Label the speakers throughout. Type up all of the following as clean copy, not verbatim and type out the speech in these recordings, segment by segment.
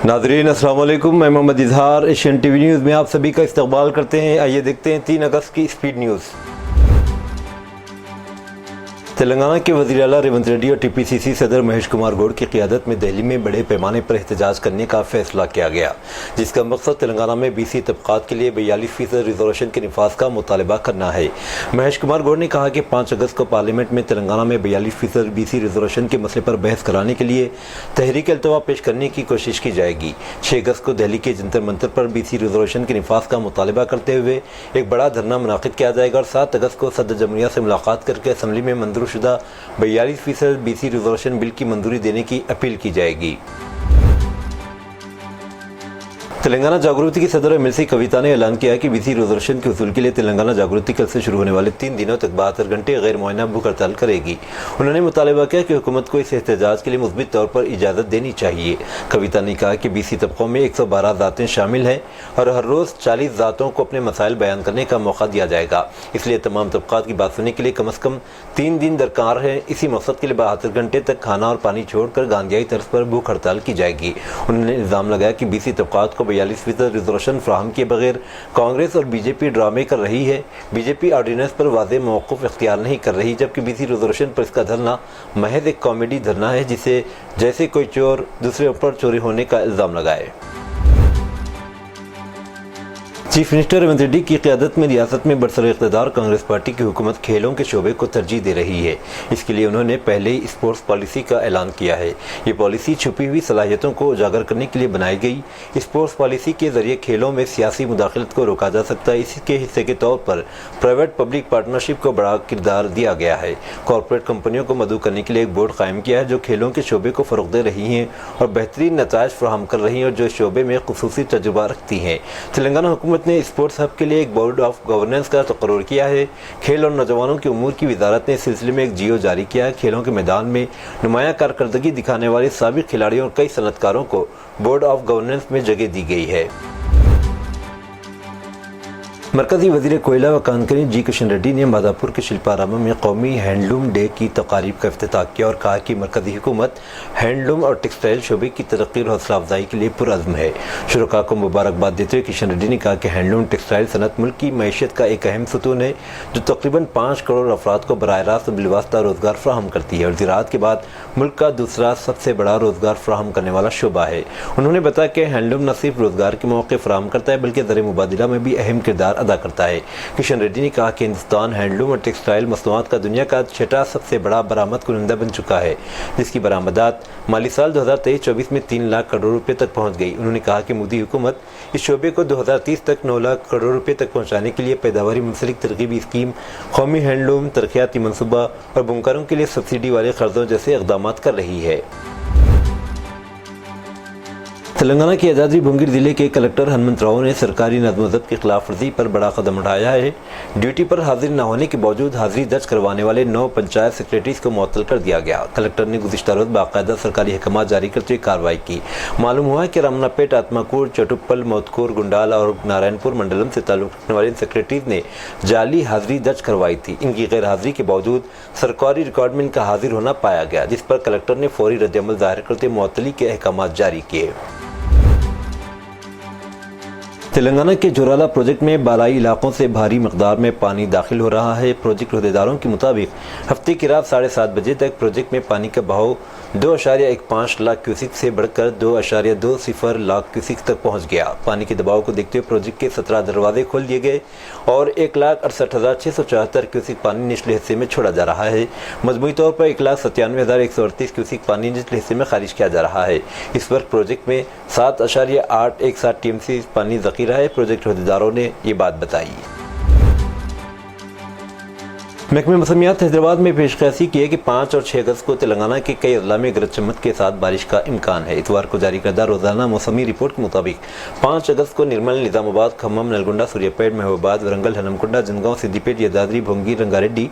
Speaker 1: नाज़रीन अस्सलाम वालेकुम, मैं Mohammad Izhar Asian TV news में आप सभी का इस्तकबाल करते हैं। आइए देखते हैं 3 अगस्त की स्पीड न्यूज़। तेलंगाना के वज़ीर आला रेवंत रेड्डी और टीपीसीसी सदर महेश कुमार गौड़ की क़ियादत में दिल्ली में बड़े पैमाने पर एहतजाज करने का फ़ैसला किया गया, जिसका मकसद तेलंगाना में बीसी तबक़ात के लिए 42% रिजर्वेशन के निफाज का मुतालबा करना है। महेश कुमार गौड़ ने कहा कि 5 अगस्त को पार्लियामेंट में तेलंगाना में 42% बीसी रिजर्वेशन के मसले पर बहस कराने के लिए तहरीक अल्तवा पेश करने की कोशिश की जाएगी। 6 अगस्त को दिल्ली के जंतर मंतर पर बीसी रिजर्वेशन के निफाज का मुतालबा करते हुए एक बड़ा धरना मुनाक़िद किया जाएगा और 7 अगस्त को सदर जमहूरिया से मुलाकात करके असम्बली में मंजूर शुदा 42% बीसी रिजर्वेशन बिल की मंजूरी देने की अपील की जाएगी। तेलंगाना जागृति की सदर एमएलसी कविता ने ऐलान किया कि बीसी रिजर्वेशन के उसूल के लिए तेलंगाना जागृति कल से शुरू होने वाले 3 दिनों तक 72 घंटे गैर मुआयना भूख हड़ताल करेगी। उन्होंने मुतालबा किया कि हुकूमत को इस एहतजाज के लिए मुस्बित तौर पर इजाज़त देनी चाहिए। कविता ने कहा कि बीसी तबकों में 112 ज़ातें शामिल हैं और हर रोज़ 40 ज़ातों को अपने मसाइल बयान करने का मौका दिया जाएगा, इसलिए तमाम तबक़ात की बात सुनने के लिए कम से कम 3 दिन दरकार है। इसी मकसद के लिए 72 घंटे तक खाना और पानी छोड़कर गांधियाई तर्ज पर भूख हड़ताल की जाएगी। उन्होंने इल्ज़ाम लगाया कि बीसी तबक़ात को 42% रिजर्वेशन फ्राहम किए बगैर कांग्रेस और बीजेपी ड्रामे कर रही है। बीजेपी ऑर्डिनेंस पर वाज़ेह मौक़िफ़ इख्तियार नहीं कर रही, जबकि बीसी रिजर्वेशन पर इसका धरना महज एक कॉमेडी धरना है, जिसे जैसे कोई चोर दूसरे ऊपर चोरी होने का इल्ज़ाम लगाए। चीफ मिनिस्टर रेवंत रेड्डी की क़ियादत में रियासत में बरसर इक़्तिदार कांग्रेस पार्टी की हुकूमत खेलों के शोबे को तरजीह दे रही है। इसके लिए उन्होंने पहले ही स्पोर्ट्स पॉलिसी का ऐलान किया है। ये पॉलिसी छुपी हुई सलाहियतों को उजागर करने के लिए बनाई गई। स्पोर्ट्स पॉलिसी के ज़रिए खेलों में सियासी मुदाखलत को रोका जा सकता है। इसके हिस्से के तौर पर प्राइवेट पब्लिक पार्टनरशिप को बड़ा किरदार दिया गया है। कॉरपोरेट कंपनियों को मदऊ करने के लिए एक बोर्ड कायम किया है जो खेलों के शोबे को फ़रोग़ दे रही हैं और बेहतरीन नताइज फराहम कर रही हैं और जो इस शोबे में खुसूसी तजुर्बा रखती हैं। तेलंगाना हुकूमत ने स्पोर्ट्स हब के लिए एक बोर्ड ऑफ गवर्नेंस का तकर्रुर किया है। खेल और नौजवानों के उमूर की वजारत ने इस सिलसिले में एक जियो जारी किया है। खेलों के मैदान में नुमायां कारकर्दगी दिखाने वाले साबिक खिलाड़ियों और कई सनतकारों को बोर्ड ऑफ गवर्नेंस में जगह दी गई है। मरकज़ी वज़ीर कोयला व कानकनी जी किशन रेड्डी ने माधापुर के शिल्पारामा में कौमी हैंडलूम डे की तकारीब का इफ्तिताह किया और कहा कि मरकज़ी हुकूमत हैंडलूम और टेक्सटाइल शोबे की तरक्की और हौसला अफजाई के लिए पुरअज़्म है। शुरका को मुबारकबाद देते हुए किशन रेड्डी ने कहा कि हैंडलूम टेक्सटाइल सनत मुल्क की मईशत का एक अहम सतून है जो तकरीबन 5 करोड़ अफराद को बराह रास्त बिलवास्ता रोज़गार फ्राहम करती है और ज़राअत के बाद मुल्क का दूसरा सबसे बड़ा रोज़गार फ्राहम करने वाला शोबा है। उन्होंने बताया कि हैंडलूम न सिर्फ रोज़गार के मौके फ्राहम करता है बल्कि ज़र मुबादला में भी अहम किरदार अदा करता है। किशन रेड्डी ने कहा कि हिंदुस्तान हैंडलूम और टेक्सटाइल मसनूआत का दुनिया का 6वां सबसे बड़ा बरामद कुनंदा बन चुका है, जिसकी बरामदात माली साल 2023-24 में 3 लाख करोड़ रुपए तक पहुंच गई। उन्होंने कहा कि मोदी हुकूमत इस शोबे को 2030 तक 9 लाख करोड़ रुपए तक पहुंचाने के लिए पैदावारी मुंसलिक तरगीबी स्कीम, कौमी हैंडलूम तरक्याती मनसूबा और बुनकरों के लिए सब्सिडी वाले कर्जों जैसे इक़दामात कर रही है। तेलंगाना के आज़ादी भुंगिर ज़िले के कलेक्टर हनुमंत राव ने सरकारी नज़्म ज़ब्त की खिलाफ वर्जी पर बड़ा कदम उठाया है। ड्यूटी पर हाजिर न होने के बावजूद हाजिरी दर्ज करवाने वाले 9 पंचायत सेक्रेटरीज को मुअत्तल कर दिया गया। कलेक्टर ने गुज़िश्ता रोज़ बाकायदा सरकारी अहकाम जारी करते हुए कार्रवाई की। मालूम हुआ कि रमनापेट, आत्माकूर, चटुप्पल, मौतकूर, गुंडाल और नारायणपुर मंडलम से ताल्लुक़ रखने वाले सेक्रेटरीज ने जाली हाजिरी दर्ज करवाई थी। इनकी गैर हाजिरी के बावजूद सरकारी रिकॉर्ड में इनका हाजिर होना पाया गया, जिस पर कलेक्टर ने फौरी रद्द-ए-अमल ज़ाहिर करते मुअत्तली के अहकाम जारी किए। तेलंगाना के जोराला प्रोजेक्ट में बालाई इलाकों से भारी मकदार में पानी दाखिल हो रहा है। प्रोजेक्ट अहदेदारों के मुताबिक हफ्ते की रात 7:30 बजे तक प्रोजेक्ट में पानी का बहाव 2.15 लाख क्यूसिक से बढ़कर 2.20 लाख क्यूसिक तक पहुंच गया। पानी के दबाव को देखते हुए प्रोजेक्ट के 17 दरवाजे खोल दिए गए और 1,68,674 क्यूसिक पानी निचले हिस्से में छोड़ा जा रहा है। मजमूई तौर पर 1,97,138 क्यूसिक पानी निचले हिस्से में खारिज किया जा रहा है। इस वक्त प्रोजेक्ट में 7.817 टीएमसी पानी ज़ख़ीरा है। प्रोजेक्ट अहदेदारों ने ये बात बताई। महकमे मौसमियात हैदराबाद में पेशकशी की है कि 5 और 6 अगस्त को तेलंगाना के कई अजला में गरज चमक के साथ बारिश का इम्कान है। इतवार को जारी करदा रोजाना मौसमी रिपोर्ट के मुताबिक 5 अगस्त को निर्मल, निज़ामाबाद, खम्मम, नलगुंडा, सूर्यापेट, महबूबाबाद, वरंगल, हनमकुंडा, जनगांव, सिद्दीपेट, यादाद्री, भोंगी, रंगारेड्डी,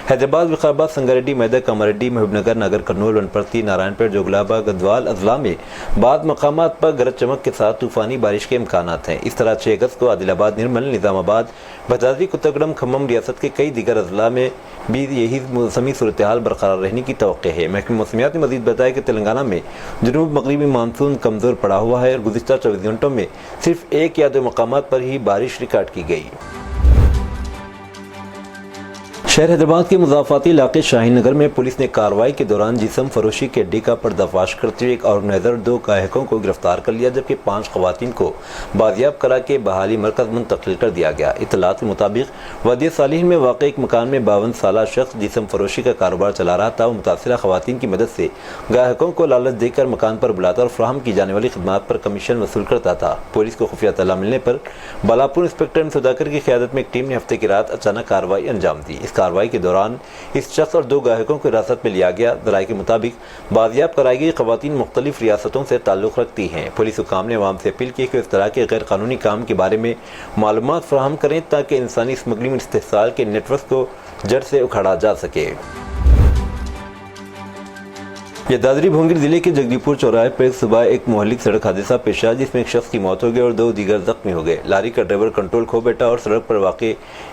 Speaker 1: हैदराबाद, विकाराबाद, संगारेड्डी, मेदक, कामारेड्डी, महबूबनगर, नागर कर्नूल, वनपर्ती, नारायणपेट, जोगलाबा, गदवाल अजला में बाद मकामात पर गरज चमक के साथ तूफानी बारिश के इम्कानात हैं। इस तरह 6 अगस्त को आदिलाबाद, निर्मल, निज़ामाबाद, भदादी, कुत्तगड़म, खम्मम, रियासत के कई दीगर अजला में بھی یہی موسمی صورتحال برقرار رہنے کی توقع ہے۔ محکمہ موسمیات نے مزید بتایا کہ تلنگانہ میں جنوب مغربی مانسون کمزور پڑا ہوا ہے اور گزشتہ 24 گھنٹوں میں صرف 1 یا 2 مقامات پر ہی بارش ریکارڈ کی گئی۔ شہر حیدرآباد کے مضافاتی علاقے شاہین نگر میں پولیس نے کارروائی کے دوران جسم فروشی کے اڈے کا پردہ فاش کرتے ہوئے ایک آرگنائزر 2 گاہکوں کو گرفتار کر لیا، جبکہ 5 خواتین کو بازیاب کرا کے بحالی مرکز منتقل کر دیا گیا۔ اطلاعات کے مطابق وادی صالحین میں واقع ایک مکان میں 52 سالہ شخص جسم فروشی کا کاروبار چلا رہا تھا۔ وہ متاثرہ خواتین کی مدد سے گاہکوں کو لالچ دے کر مکان پر بلاتا اور فراہم کی جانے والی خدمات پر کمیشن وصول کرتا تھا۔ پولیس کو خفیہ اطلاع ملنے پر بالاپور انسپکٹر سدھاکر کی قیادت میں ایک ٹیم نے ہفتے کی رات اچانک کارروائی انجام دی۔ اس کارروائی کے دوران اس شخص اور 2 گاہکوں کو حراست میں لیا گیا۔ ذرائع کے مطابق بازیاب کرائی گئی خواتین مختلف ریاستوں سے تعلق رکھتی ہیں۔ پولیس حکام نے عوام سے اپیل کی کہ اس طرح کے غیر قانونی کام کے بارے میں معلومات فراہم کریں تاکہ انسانی اسمگلنگ اور استحصال کے نیٹ ورک کو جڑ سے اکھاڑا جا سکے۔ یہ دادری بھونگیر ضلع کے جگدی پور چوراہے پر صبح ایک مہلک سڑک حادثہ پیش آیا، جس میں ایک شخص کی موت ہو گئی اور 2 دیگر زخمی ہو گئے۔ لاری کا ڈرائیور کنٹرول کھو بیٹھا اور سڑک پر واقع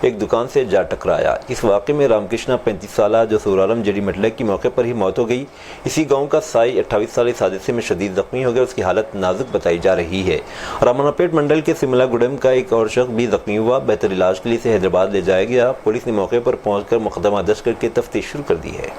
Speaker 1: ایک دکان سے جا ٹکرایا۔ اس واقعے میں رام کرشنا 35 سالہ جو سورارم جڑی مٹلک کی موقع پر ہی موت ہو گئی۔ اسی گاؤں کا سائی 28 سالہ اس حادثے میں شدید زخمی ہو گیا، اس کی حالت نازک بتائی جا رہی ہے۔ رامانہ پیٹ منڈل کے سملا گڈم کا ایک اور شخص بھی زخمی ہوا، بہتر علاج کے لیے اسے حیدرآباد لے جایا گیا۔ پولیس نے موقع پر پہنچ کر مقدمہ درج کر کے تفتیش شروع کر دی ہے۔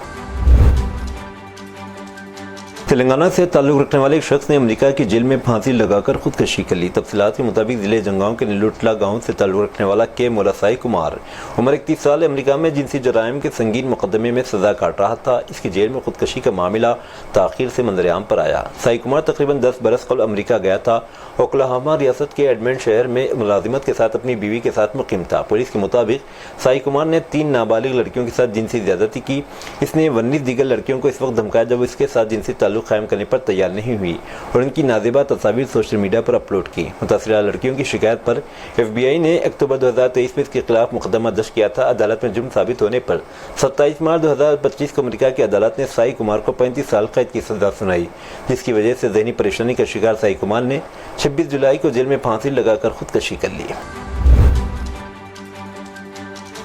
Speaker 1: تلنگانہ سے تعلق رکھنے والے ایک شخص نے امریکہ کی جیل میں پھانسی لگا کر خودکشی کر لی۔ تفصیلات کے مطابق ضلع جنگاؤں کے نیلوٹلا گاؤں سے تعلق رکھنے والا کے مولا سائی کمار عمر 31 سال امریکہ میں جنسی جرائم کے سنگین مقدمے میں سزا کاٹ رہا تھا۔ اس کی جیل میں خودکشی کا معاملہ تاخیر سے منظر عام پر آیا۔ سائی کمار تقریباً 10 برس قبل امریکہ گیا تھا۔ اوکلاہوما ریاست کے ایڈمنڈ شہر میں ملازمت کے ساتھ اپنی بیوی کے ساتھ مقیم تھا۔ پولیس کے مطابق سائی کمار نے 3 نابالغ لڑکیوں کے ساتھ جنسی زیادتی کی۔ اس نے 19 دیگر لڑکیوں کو اس وقت دھمکایا جب وہ اس کے ساتھ جنسی تعلق قائم کرنے پر تیار نہیں ہوئی اور ان کی نازیبا تصاویر سوشل میڈیا پر اپلوڈ کی۔ متاثرہ لڑکیوں کی شکایت پر FBI نے اکتوبر 2023 میں اس کے خلاف مقدمہ درج کیا تھا۔ عدالت میں جرم ثابت ہونے پر 27 مارچ 2025 کو امریکہ کی عدالت نے سائی کمار کو 35 سال قید کی سزا سنائی، جس کی وجہ سے ذہنی پریشانی کا شکار سائی کمار نے 26 جولائی کو جیل میں پھانسی لگا کر خودکشی کر لی۔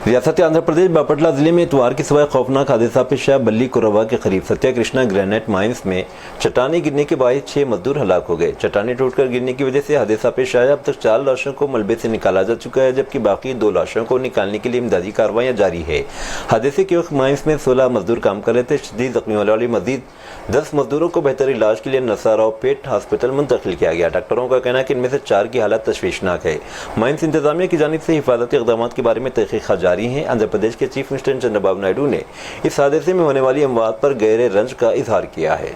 Speaker 1: ریاست آندھرا پردیش باپٹلہ ضلع میں اتوار کی صبح خوفناک حادثہ پیش آیا۔ بلی کوروا کے قریب ستیہ کرشنا گرینائٹ مائنز میں چٹانیں گرنے کے باعث 6 مزدور ہلاک ہو گئے۔ چٹانیں ٹوٹ کر گرنے کی وجہ سے حادثہ پیش آیا۔ اب تک 4 لاشوں کو ملبے سے نکالا جا چکا ہے، جبکہ باقی 2 لاشوں کو نکالنے کے لیے امدادی کارروائیاں جاری ہے۔ حادثے کے وقت مائنز میں 16 مزدور کام کر رہے تھے۔ شدید زخمی ہونے والی مزید 10 مزدوروں کو بہتر علاج کے لیے نرساراؤ پیٹ ہسپتال منتقل کیا گیا۔ ڈاکٹروں کا کہنا ہے کہ ان میں سے 4 کی حالت تشویشناک ہے۔ مائنز انتظامیہ کی جانب سے حفاظتی اقدامات کے بارے میں تحقیقات جاری ہیں۔ آندھرا پردیش کے چیف منسٹر چندرا بابو نائیڈو نے اس حادثے میں ہونے والی اموات پر گہرے رنج کا اظہار کیا ہے۔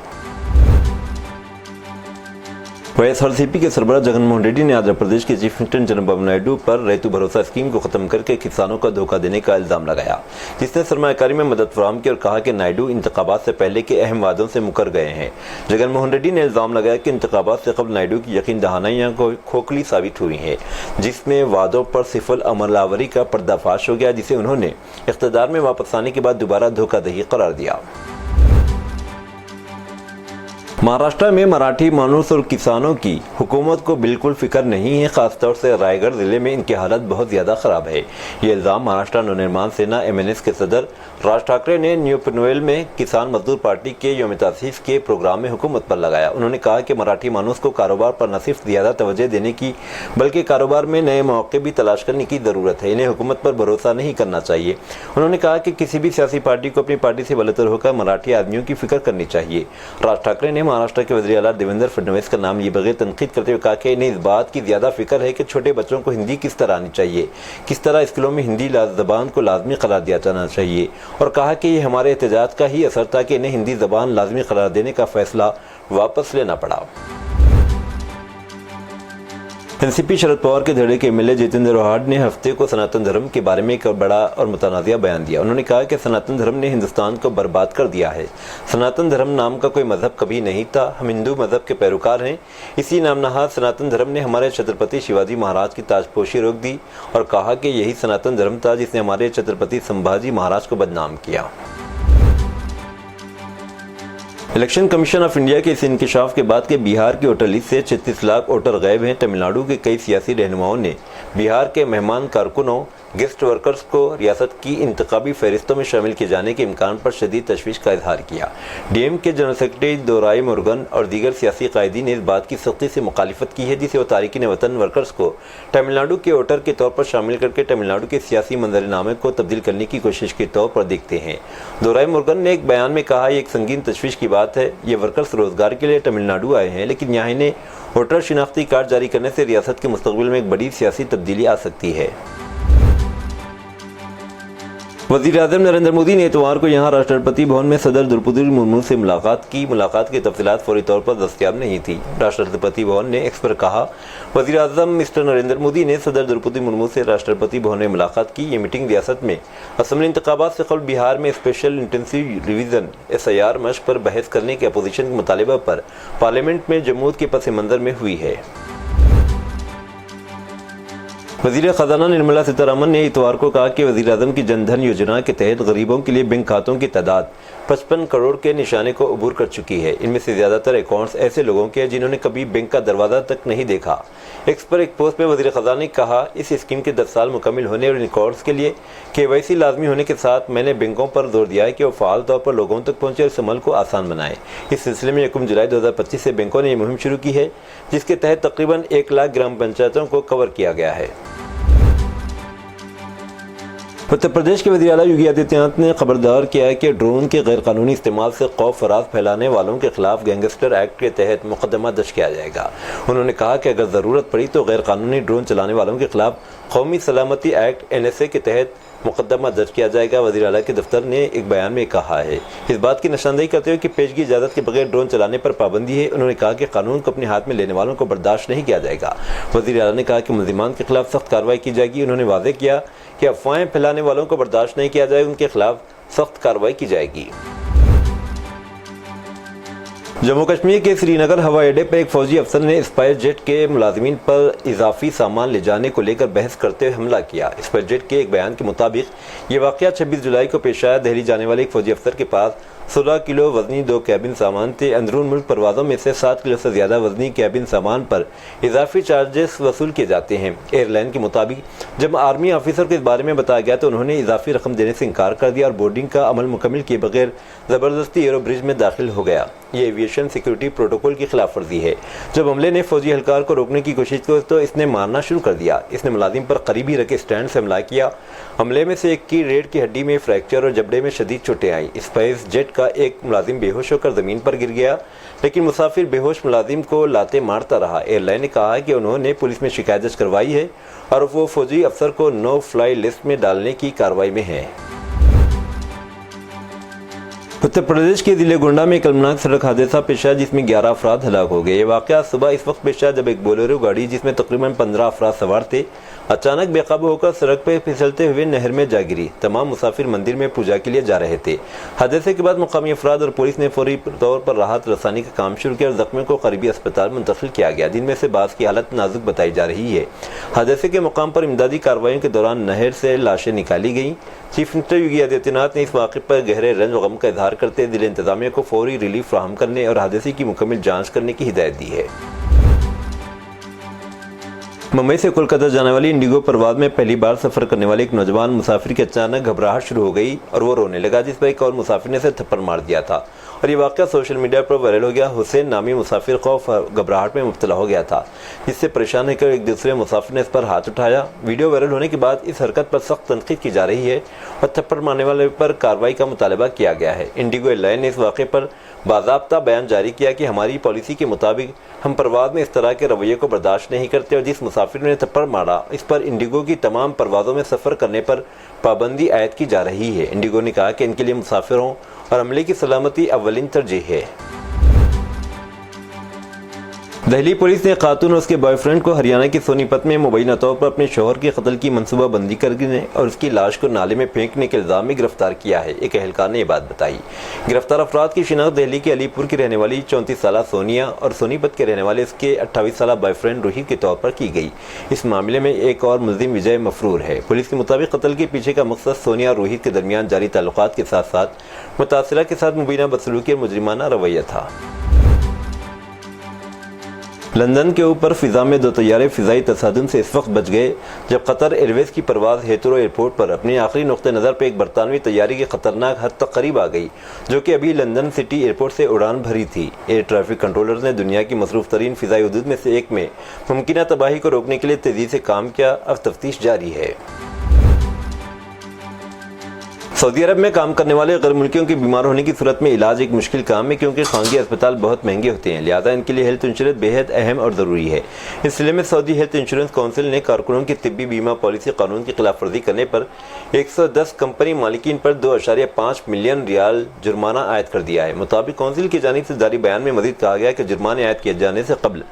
Speaker 1: YSRCP کے سربراہ جگن موہن ریڈی نے آندھرا پردیش کے چیف منسٹر چندرا بابو نائیڈو پر ریتو بھروسہ اسکیم کو ختم کر کے کسانوں کا دھوکہ دینے کا الزام لگایا، جس نے سرمایہ کاری میں مدد فراہم کی، اور کہا کہ نائیڈو انتخابات سے پہلے کے اہم وعدوں سے مکر گئے ہیں۔ جگن موہن ریڈی نے الزام لگایا کہ انتخابات سے قبل نائیڈو کی یقین دہانیاں کھوکھلی ثابت ہوئی ہیں، جس میں وعدوں پر صفر عمل آوری کا پردہ فاش ہو گیا، جسے انہوں نے اقتدار میں واپس آنے کے بعد دوبارہ دھوکہ دہی قرار دیا۔ مہاراشٹر میں مراٹھی مانوس اور کسانوں کی حکومت کو بالکل فکر نہیں ہے، خاص طور سے رائے گڑھ ضلع میں ان کی حالت بہت زیادہ خراب ہے۔ یہ الزام مہاراشٹر نونرمان سینا MNS کے صدر راج ٹھاکرے نے نیو پنویل میں کسان مزدور پارٹی کے یوم تاسیس کے پروگرام میں حکومت پر لگایا۔ انہوں نے کہا کہ مراٹھی مانوس کو کاروبار پر نہ صرف زیادہ توجہ دینے کی بلکہ کاروبار میں نئے مواقع بھی تلاش کرنے کی ضرورت ہے۔ انہیں حکومت پر بھروسہ نہیں کرنا چاہیے۔ انہوں نے کہا کہ کسی بھی سیاسی پارٹی کو اپنی پارٹی سے بلتر ہو کر مراٹھی آدمیوں کی فکر کرنی چاہیے۔ راج ٹھاکرے نے مہاراشٹر کے وزیر اعلیٰ دیویندر فڈنویس کا نام لیے بغیر تنقید کرتے ہوئے کہا کہ انہیں اس بات کی زیادہ فکر ہے کہ چھوٹے بچوں کو ہندی کس طرح آنی چاہیے، کس طرح اسکولوں میں ہندی زبان کو لازمی قرار دیا جانا چاہیے، اور کہا کہ یہ ہمارے احتجاج کا ہی اثر تھا کہ انہیں ہندی زبان لازمی قرار دینے کا فیصلہ واپس لینا پڑا۔ NCP شرد پوار کے دھڑے کے MLA جتیندر روہاٹ نے ہفتے کو سناتن دھرم کے بارے میں ایک بڑا اور متنازع بیان دیا۔ انہوں نے کہا کہ سناتن دھرم نے ہندوستان کو برباد کر دیا ہے۔ سناتن دھرم نام کا کوئی مذہب کبھی نہیں تھا، ہم ہندو مذہب کے پیروکار ہیں۔ اسی نام نہاد سناتن دھرم نے ہمارے چھترپتی شیواجی مہاراج کی تاج پوشی روک دی، اور کہا کہ یہی سناتن دھرم تھا جس نے ہمارے چھترپتی سمبھاجی مہاراج کو بدنام کیا۔ الیکشن کمیشن آف انڈیا کے اس انکشاف کے بعد کہ بہار کی ووٹر لسٹ سے 36 لاکھ ووٹر غائب ہیں، تمل ناڈو کے کئی سیاسی رہنماؤں نے بہار کے مہمان کارکنوں गेस्ट वर्कर्स को रियासत की इंतखाबी फहरिस्तों में शामिल किए जाने के इम्कान पर शदीद तशवीश का इजहार किया। डीएम के जनरल सेक्रेटरी दोराई मुरुगन और दीगर सियासी कायदीन ने इस बात की सख्ती से मुखालिफत की है जिसे वो तारिकीन वतन वर्कर्स को तमिलनाडु के वोटर के तौर पर शामिल करके तमिलनाडु के सियासी मंजरनामे को तब्दील करने की कोशिश के तौर पर देखते हैं। दोराई मुरुगन ने एक बयान में कहा, ये एक संगीन तशवीश की बात है। ये वर्कर्स रोजगार के लिए तमिलनाडु आए हैं, लेकिन यहाँ इन्हें वोटर शिनाख्ती कार्ड जारी करने से रियासत के मुस्तकबिल में एक बड़ी सियासी तब्दीली आ सकती है। वज़ीर-ए-आज़म नरेंद्र मोदी ने इतवार को यहाँ राष्ट्रपति भवन में सदर द्रौपदी मुर्मू से मुलाकात की। मुलाकात की तफसीलात फौरी तौर पर दस्तयाब नहीं थी। राष्ट्रपति भवन ने एक्स पर कहा, वज़ीर-ए-आज़म मिस्टर नरेंद्र मोदी ने सदर द्रौपदी मुर्मू से राष्ट्रपति भवन में मुलाकात की। ये मीटिंग रियासत में असम्बली इंतखाबात से कबल बिहार में स्पेशल इंटेंसिव रिवीजन SIR मश्क पर बहस करने के अपोजिशन के मुतालिबा पर पार्लियामेंट में जमूत के पस मंज़र में हुई है। वज़ीर ख़ज़ाना निर्मला सीतारमण ने इतवार को कहा कि वज़ीर-ए-आज़म की जन धन योजना के तहत गरीबों के लिए बैंक खातों की तादाद 55 करोड़ के निशाने को अबूर कर चुकी है। इनमें से ज़्यादातर अकाउंट्स ऐसे लोगों के हैं जिन्होंने कभी बैंक का दरवाज़ा तक नहीं देखा। एक्स पर एक पोस्ट में वज़ीर ख़ज़ाना ने कहा, इस स्कीम के 10 साल मुकम्मिल होने और इन अकाउंट्स के लिए KYC लाजमी होने के साथ मैंने बैंकों पर जोर दिया है कि वो फ़ाल तौर पर लोगों तक पहुँचे और इस अमल को आसान बनाएं। इस सिलसिले में 1 जुलाई 2025 से बैंकों ने ये मुहिम शुरू की है, जिसके तहत तकरीबन 1 लाख ग्राम पंचायतों को कवर किया गया है। उत्तर प्रदेश के वज़ीर आला योगी आदित्यनाथ ने खबरदार किया है कि ड्रोन के गैरकानूनी इस्तेमाल से खौफ फराज फैलाने वालों के खिलाफ गैंगस्टर एक्ट के तहत मुकदमा दर्ज किया जाएगा। उन्होंने कहा कि अगर ज़रूरत पड़ी तो गैरकानूनी ड्रोन चलाने वालों के खिलाफ कौमी सलामती एक्ट NSA के तहत मुकदमा दर्ज किया जाएगा। वज़ीर आला के दफ्तर ने एक बयान में कहा है। इस बात की निशानदेही करते हुए कि पेशगी इजाज़त के बगैर ड्रोन चलाने पर पाबंदी है, उन्होंने कहा कि कानून को अपने हाथ में लेने वालों को बर्दाश्त नहीं किया जाएगा। वज़ीर आला ने कहा कि मुल्ज़िमान के खिलाफ सख्त कार्रवाई की जाएगी। उन्होंने वाज़ेह किया कि अफवाहें फैलाने वालों को बर्दाश्त नहीं किया जाएगा, उनके खिलाफ सख्त कार्रवाई की जाएगी। जम्मू कश्मीर के श्रीनगर हवाई अड्डे पर एक फौजी अफसर ने स्पाइस जेट के मुलाजिमीन पर इजाफी सामान ले जाने को लेकर बहस करते हुए हमला किया। स्पाइस जेट के एक बयान के मुताबिक ये वाक़या 26 जुलाई को पेश आया। दिल्ली जाने वाले एक फौजी अफसर के पास 16 किलो वजनी 2 कैबिन सामान थे। अंदरून मुल्क परवाज़ों में से 7 किलो से ज़्यादा वजनी कैबिन सामान पर इजाफी चार्जेस वसूल किए जाते हैं। एयरलाइन के मुताबिक जब आर्मी ऑफिसर को इस बारे में बताया गया तो उन्होंने इजाफी रकम देने से इनकार कर दिया और बोर्डिंग का अमल मुकम्मल किए बगैर ज़बरदस्ती एरो ब्रिज में दाखिल हो गया। ये एविएशन सिक्योरिटी प्रोटोकॉल की खिलाफ वर्जी है। जब हमले ने फौजी एहलकार को रोकने की कोशिश की तो इसने मारना शुरू कर दिया। इसने मुलाजिम पर करीबी रखे स्टैंड से हमला किया। हमले में से एक की रीढ़ की हड्डी में फ्रैक्चर और जबड़े में शदीद चोटें आई। स्पाइस जेट का एक मुलाजिम बेहोश होकर ज़मीन पर गिर गया, लेकिन मुसाफिर बेहोश मुलाजिम को लाते मारता रहा। एयरलाइन ने कहा कि उन्होंने पुलिस में शिकायत दर्ज करवाई है और वो फौजी अफसर को नो फ्लाई लिस्ट में डालने की कार्रवाई में है। उत्तर प्रदेश के जिले गोंडा में एक अलमनाक सड़क हादसा पेश आया जिसमें 11 अफराद हलाक हो गए। ये वाक़या सुबह इस वक्त पेश आया जब एक बोलेरो गाड़ी जिसमें तकरीबन 15 अफराद सवार थे अचानक बेकाबू होकर सड़क पर फिसलते हुए नहर में जा गिरी। तमाम मुसाफिर मंदिर में पूजा के लिए जा रहे थे। हादसे के बाद मुकामी अफराद और पुलिस ने फौरी तौर पर राहत रसानी का काम शुरू किया और जख्मियों को करीबी अस्पताल मुंतकिल किया गया, जिनमें से बाज़ की हालत नाजुक बताई जा रही है। हादसे के मकाम पर इमदादी कार्रवाइयों के दौरान नहर से लाशें निकाली गईं। चीफ मिनिस्टर योगी आदित्यनाथ ने इस वाक़े पर गहरे रंज व गम का इजहार करते जिले इंतजामिया को फौरी रिलीफ फराहम करने और हादसे की मुकम्मल जाँच करने की हिदायत दी है। मुंबई से कोलकाता जाने वाली इंडिगो परवाज में पहली बार सफर करने वाले एक नौजवान मुसाफिर की अचानक घबराहट शुरू हो गई और वो रोने लगा, जिस पर एक और मुसाफिर ने उसे थप्पड़ मार दिया था और ये वाक़या सोशल मीडिया पर वायरल हो गया। हुसैन नामी मुसाफिर खौफ घबराहट में मुब्तला हो गया था, जिससे परेशान होकर एक दूसरे मुसाफिर ने इस पर हाथ उठाया। वीडियो वायरल होने के बाद इस हरकत पर सख्त तनकीद की जा रही है और थप्पड़ मारने वाले पर कार्रवाई का मुतालबा किया गया है। इंडिगो एयरलाइन ने इस वाक़े पर बाज़ाब्ता बयान जारी किया कि हमारी पॉलिसी के मुताबिक हम परवाज़ में इस तरह के रवैये को बर्दाश्त नहीं करते और जिस मुसाफिर ने थप्पड़ मारा इस पर इंडिगो की तमाम परवाज़ों में सफ़र करने पर पाबंदी आयद की जा रही है। इंडिगो ने कहा कि इनके लिए मुसाफिरों और अमले की सलामती अव्वलीन तरजीह है। दिल्ली पुलिस ने खातून और उसके बॉयफ्रेंड को हरियाणा के सोनीपत में मुबैना तौर पर अपने शौहर के कत्ल की मनसूबाबंदी करने और उसकी लाश को नाले में फेंकने के इल्ज़ाम में गिरफ्तार किया है। एक एहलकार ने यह बात बताई। गिरफ्तार अफराद की शिनाख्त दिल्ली के अलीपुर की रहने वाली 34 साला सोनिया और सोनीपत के रहने वाले उसके 28 साला बॉयफ्रेंड रोहित के तौर पर की गई। इस मामले में एक और मुल्ज़िम विजय मफरूर है। पुलिस के मुताबिक कत्ल के पीछे का मकसद सोनिया और रोहित के दरमियान जारी ताल्लुकात के साथ साथ मुतासिरा के साथ मुबीना बदसलूकी और मुजरिमाना रवैया था। لندن کے اوپر فضا میں دو طیارے فضائی تصادم سے اس وقت بچ گئے جب قطر ایئر ویز کی پرواز ہیترو ایئرپورٹ پر اپنی آخری نقطہ نظر پہ ایک برطانوی طیارے کی خطرناک حد تک قریب آ گئی جو کہ ابھی لندن سٹی ایئرپورٹ سے اڑان بھری تھی۔ ایئر ٹریفک کنٹرولرز نے دنیا کی مصروف ترین فضائی حدود میں سے ایک میں ممکنہ تباہی کو روکنے کے لیے تیزی سے کام کیا۔ اب تفتیش جاری ہے۔ سعودی عرب میں کام کرنے والے غیر ملکیوں کے بیمار ہونے کی صورت میں علاج ایک مشکل کام ہے کیونکہ خانگی اسپتال بہت مہنگے ہوتے ہیں، لہٰذا ان کے لیے ہیلتھ انشورنس بے حد اہم اور ضروری ہے۔ اس سلسلے میں سعودی ہیلتھ انشورنس کونسل نے کارکنوں کی طبی بیمہ پالیسی قانون کی خلاف ورزی کرنے پر 110 کمپنی مالکین پر 2.5 ملین ریال جرمانہ عائد کر دیا ہے۔ مطابق کونسل کی جانب سے جاری بیان میں مزید کہا گیا کہ جرمانے عائد کیے جانے سے قبل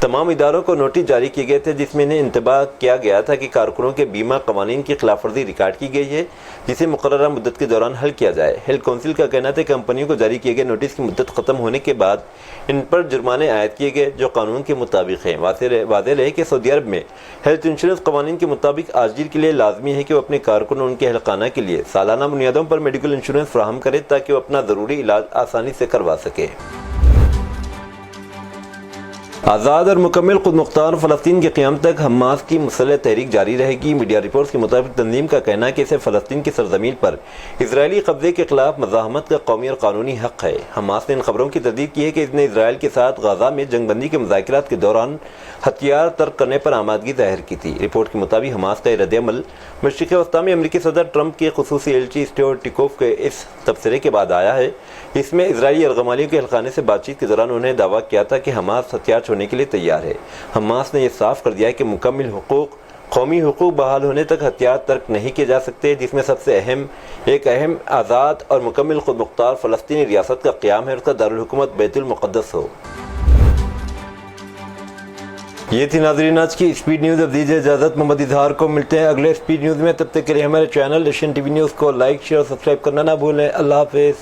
Speaker 1: تمام اداروں کو نوٹس جاری کیے گئے تھے جس میں انہیں انتباہ کیا گیا تھا کہ کارکنوں کے بیمہ قوانین کی خلاف ورزی ریکارڈ کی گئی ہے جسے مقررہ مدت کے دوران حل کیا جائے۔ ہیلتھ کونسل کا کہنا تھا کہ کمپنیوں کو جاری کیے گئے نوٹس کی مدت ختم ہونے کے بعد ان پر جرمانے عائد کیے گئے جو قانون کے مطابق ہیں۔ واضح رہے کہ سعودی عرب میں ہیلتھ انشورنس قوانین کے مطابق عاجل کے لیے لازمی ہے کہ وہ اپنے کارکن اور ان کے اہلخانہ کے لیے سالانہ بنیادوں پر میڈیکل انشورنس فراہم کرے تاکہ وہ اپنا ضروری علاج آسانی سے کروا سکے۔ آزاد اور مکمل خود مختار فلسطین کے قیام تک حماس کی مسلح تحریک جاری رہے گی۔ میڈیا رپورٹس کے مطابق تنظیم کا کہنا ہے کہ اسے فلسطین کی سرزمین پر اسرائیلی قبضے کے خلاف مزاحمت کا قومی اور قانونی حق ہے۔ حماس نے ان خبروں کی تصدیق کی ہے کہ اس نے اسرائیل کے ساتھ غزہ میں جنگ بندی کے مذاکرات کے دوران ہتھیار ترک کرنے پر آمادگی ظاہر کی تھی۔ رپورٹ کے مطابق حماس کا رد عمل مشرق وسطیٰ میں امریکی صدر ٹرمپ کے خصوصی ایلچی اسٹیورٹ ٹیکوف کے اس تبصرے کے بعد آیا ہے۔ اس میں اسرائیلی یرغمالیوں کے اہلخانے سے بات چیت کے دوران انہوں نے دعویٰ کیا تھا کہ حماس ہتھیار چھوڑنے کے لیے تیار ہے۔ حماس نے یہ صاف کر دیا ہے کہ مکمل قومی حقوق بحال ہونے تک ہتھیار ترک نہیں کیے جا سکتے، جس میں سب سے ایک اہم آزاد اور مکمل خود مختار فلسطینی ریاست کا قیام ہے اور اس کا دارالحکومت بیت المقدس ہو۔ یہ تھی ناظرین آج کی اسپیڈ نیوز۔ اب دیجیے اجازت، محمد اظہار کو ملتے ہیں اگلے اسپیڈ نیوز میں۔ تب تک کے لیے ہمارے channel Asian T V news کو لائک، شیئر اور سبسکرائب کرنا نہ بھولیں۔ اللہ حافظ۔